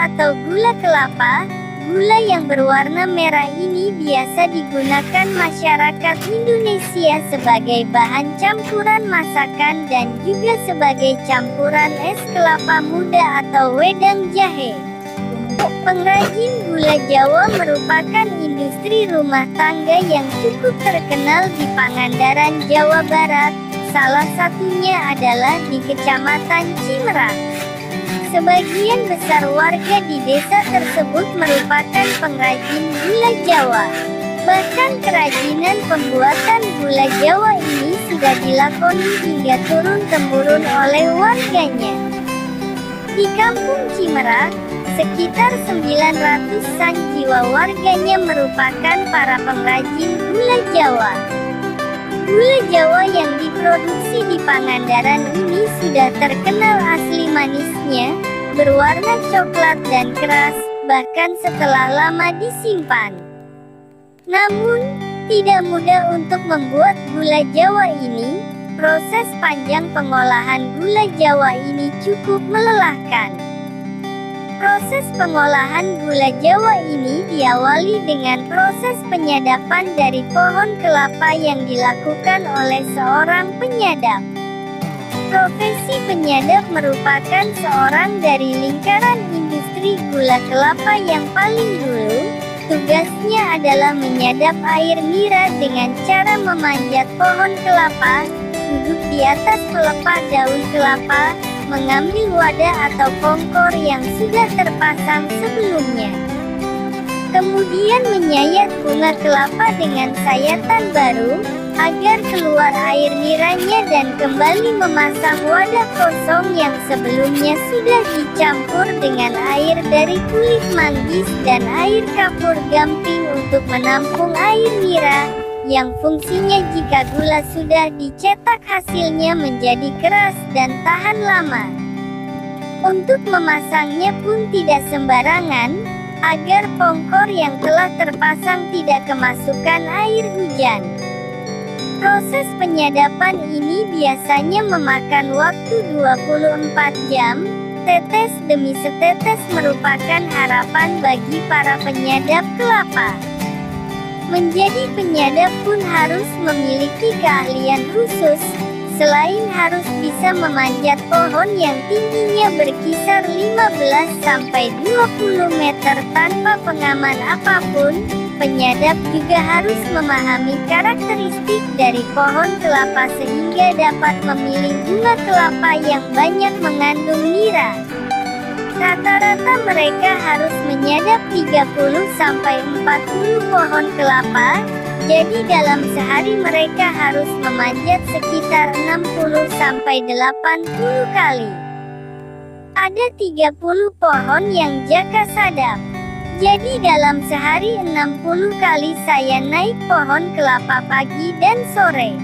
atau gula kelapa. Gula yang berwarna merah ini biasa digunakan masyarakat Indonesia sebagai bahan campuran masakan dan juga sebagai campuran es kelapa muda atau wedang jahe. Pengrajin gula Jawa merupakan industri rumah tangga yang cukup terkenal di Pangandaran, Jawa Barat. Salah satunya adalah di Kecamatan Cimerang. Sebagian besar warga di desa tersebut merupakan pengrajin gula Jawa. Bahkan kerajinan pembuatan gula Jawa ini sudah dilakoni hingga turun-temurun oleh warganya. Di Kampung Cimerang, sekitar 900-an jiwa warganya merupakan para pengrajin gula Jawa. Gula Jawa yang diproduksi di Pangandaran ini sudah terkenal asli manisnya, berwarna coklat dan keras, bahkan setelah lama disimpan. Namun, tidak mudah untuk membuat gula Jawa ini. Proses panjang pengolahan gula Jawa ini cukup melelahkan. Proses pengolahan gula Jawa ini diawali dengan proses penyadapan dari pohon kelapa yang dilakukan oleh seorang penyadap. Profesi penyadap merupakan seorang dari lingkaran industri gula kelapa yang paling dulu. Tugasnya adalah menyadap air nira dengan cara memanjat pohon kelapa, duduk di atas pelepah daun kelapa, mengambil wadah atau kompor yang sudah terpasang sebelumnya. Kemudian menyayat bunga kelapa dengan sayatan baru, agar keluar air niranya dan kembali memasang wadah kosong yang sebelumnya sudah dicampur dengan air dari kulit manggis dan air kapur gamping untuk menampung air nira, yang fungsinya jika gula sudah dicetak hasilnya menjadi keras dan tahan lama. Untuk memasangnya pun tidak sembarangan, agar pongkor yang telah terpasang tidak kemasukan air hujan. Proses penyadapan ini biasanya memakan waktu 24 jam, tetes demi setetes merupakan harapan bagi para penyadap kelapa. Menjadi penyadap pun harus memiliki keahlian khusus, selain harus bisa memanjat pohon yang tingginya berkisar 15-20 meter tanpa pengaman apapun, penyadap juga harus memahami karakteristik dari pohon kelapa sehingga dapat memilih bunga kelapa yang banyak mengandung nira. Rata-rata mereka harus menyadap 30-40 pohon kelapa, jadi dalam sehari mereka harus memanjat sekitar 60-80 kali. Ada 30 pohon yang Jaka sadap. Jadi dalam sehari 60 kali saya naik pohon kelapa pagi dan sore.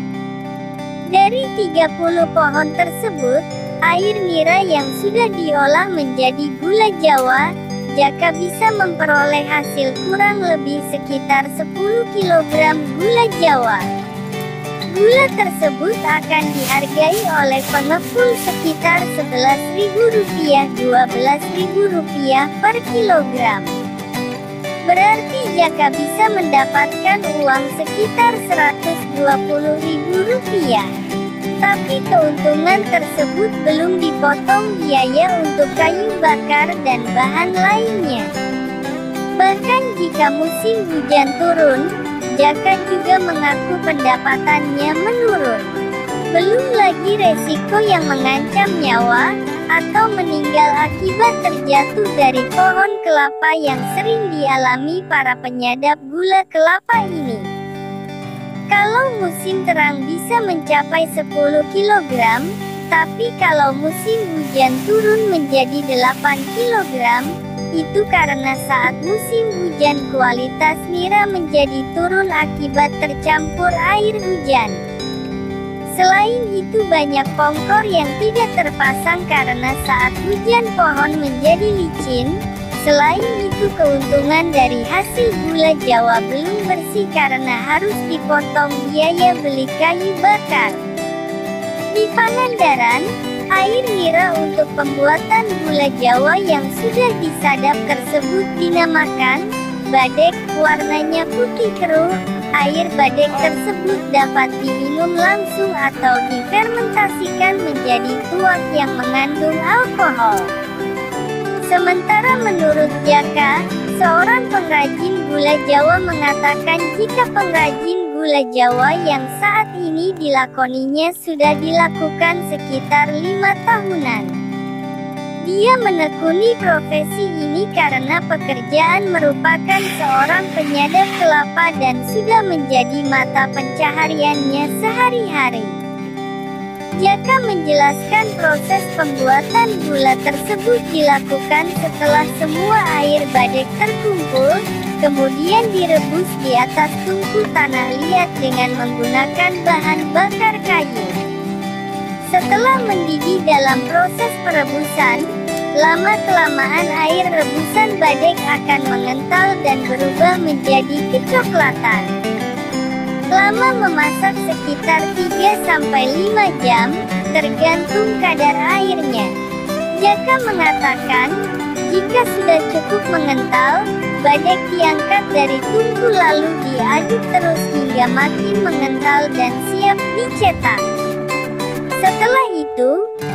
Dari 30 pohon tersebut, air nira yang sudah diolah menjadi gula Jawa, Jaka bisa memperoleh hasil kurang lebih sekitar 10 kg gula Jawa. Gula tersebut akan dihargai oleh pengepul sekitar Rp11.000-Rp12.000 per kilogram. Berarti Jaka bisa mendapatkan uang sekitar Rp120.000. Tapi keuntungan tersebut belum dipotong biaya untuk kayu bakar dan bahan lainnya. Bahkan jika musim hujan turun, Jaka juga mengaku pendapatannya menurun. Belum lagi resiko yang mengancam nyawa, atau meninggal akibat terjatuh dari pohon kelapa yang sering dialami para penyadap gula kelapa ini. Kalau musim terang bisa mencapai 10 kg, tapi kalau musim hujan turun menjadi 8 kg, itu karena saat musim hujan kualitas nira menjadi turun akibat tercampur air hujan. Selain itu banyak pongkor yang tidak terpasang karena saat hujan pohon menjadi licin. Selain itu keuntungan dari hasil gula Jawa belum bersih karena harus dipotong biaya beli kayu bakar. Di Pangandaran, Air nira untuk pembuatan gula Jawa yang sudah disadap tersebut dinamakan badek, warnanya putih keruh. Air badek tersebut dapat diminum langsung atau difermentasikan menjadi tuak yang mengandung alkohol. Sementara menurut Jaka, seorang pengrajin gula Jawa mengatakan jika pengrajin gula Jawa yang saat ini dilakoninya sudah dilakukan sekitar 5 tahunan. Dia menekuni profesi ini karena pekerjaan merupakan seorang penyadap kelapa dan sudah menjadi mata pencahariannya sehari-hari. Jaka menjelaskan proses pembuatan gula tersebut dilakukan setelah semua air badek terkumpul, kemudian direbus di atas tungku tanah liat dengan menggunakan bahan bakar kayu. Setelah mendidih dalam proses perebusan, lama-kelamaan air rebusan badek akan mengental dan berubah menjadi kecoklatan. Lama memasak sekitar 3-5 jam, tergantung kadar airnya. Jaka mengatakan, jika sudah cukup mengental, badek diangkat dari tungku lalu diaduk terus hingga makin mengental dan siap dicetak. Setelah itu,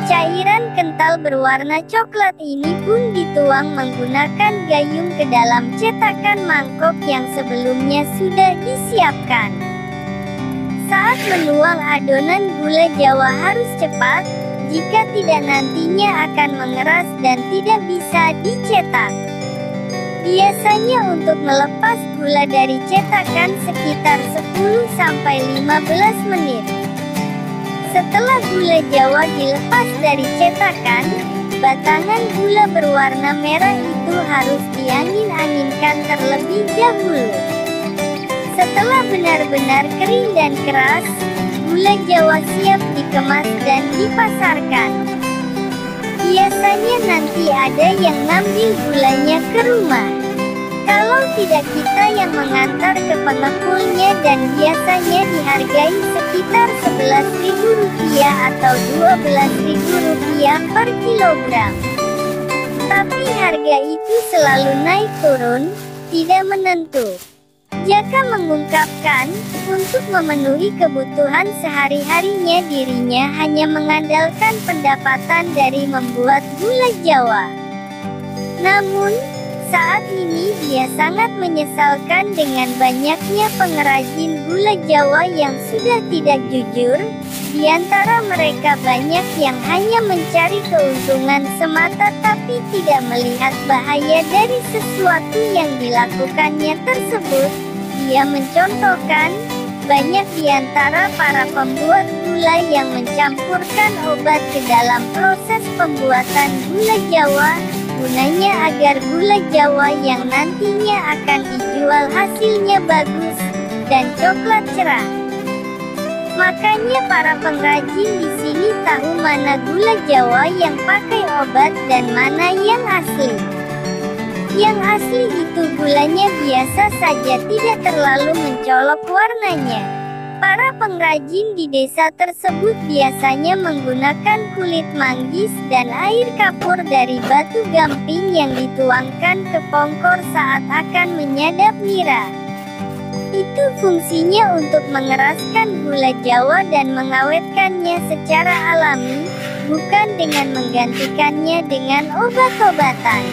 cairan kental berwarna coklat ini pun dituang menggunakan gayung ke dalam cetakan mangkok yang sebelumnya sudah disiapkan. Saat menuang adonan gula Jawa harus cepat, jika tidak nantinya akan mengeras dan tidak bisa dicetak. Biasanya untuk melepas gula dari cetakan sekitar 10-15 menit. Setelah gula Jawa dilepas dari cetakan, batangan gula berwarna merah itu harus diangin-anginkan terlebih dahulu. Setelah benar-benar kering dan keras, gula Jawa siap dikemas dan dipasarkan. Biasanya nanti ada yang ngambil gulanya ke rumah. Kalau tidak kita yang mengantar ke pengepulnya dan biasanya dihargai sekitar Rp11.000 atau Rp12.000 per kilogram. Tapi harga itu selalu naik turun, tidak menentu. Jaka mengungkapkan, untuk memenuhi kebutuhan sehari-harinya dirinya hanya mengandalkan pendapatan dari membuat gula Jawa. Namun, saat ini dia sangat menyesalkan dengan banyaknya pengrajin gula Jawa yang sudah tidak jujur. Di antara mereka banyak yang hanya mencari keuntungan semata tapi tidak melihat bahaya dari sesuatu yang dilakukannya tersebut. Dia mencontohkan, banyak di antara para pembuat gula yang mencampurkan obat ke dalam proses pembuatan gula Jawa, gunanya agar gula Jawa yang nantinya akan dijual hasilnya bagus dan coklat cerah. Makanya para pengrajin di sini tahu mana gula Jawa yang pakai obat dan mana yang asli. Yang asli itu gulanya biasa saja, tidak terlalu mencolok warnanya. Para pengrajin di desa tersebut biasanya menggunakan kulit manggis dan air kapur dari batu gamping yang dituangkan ke pongkor saat akan menyadap nira. Itu fungsinya untuk mengeraskan gula Jawa dan mengawetkannya secara alami, bukan dengan menggantikannya dengan obat-obatan.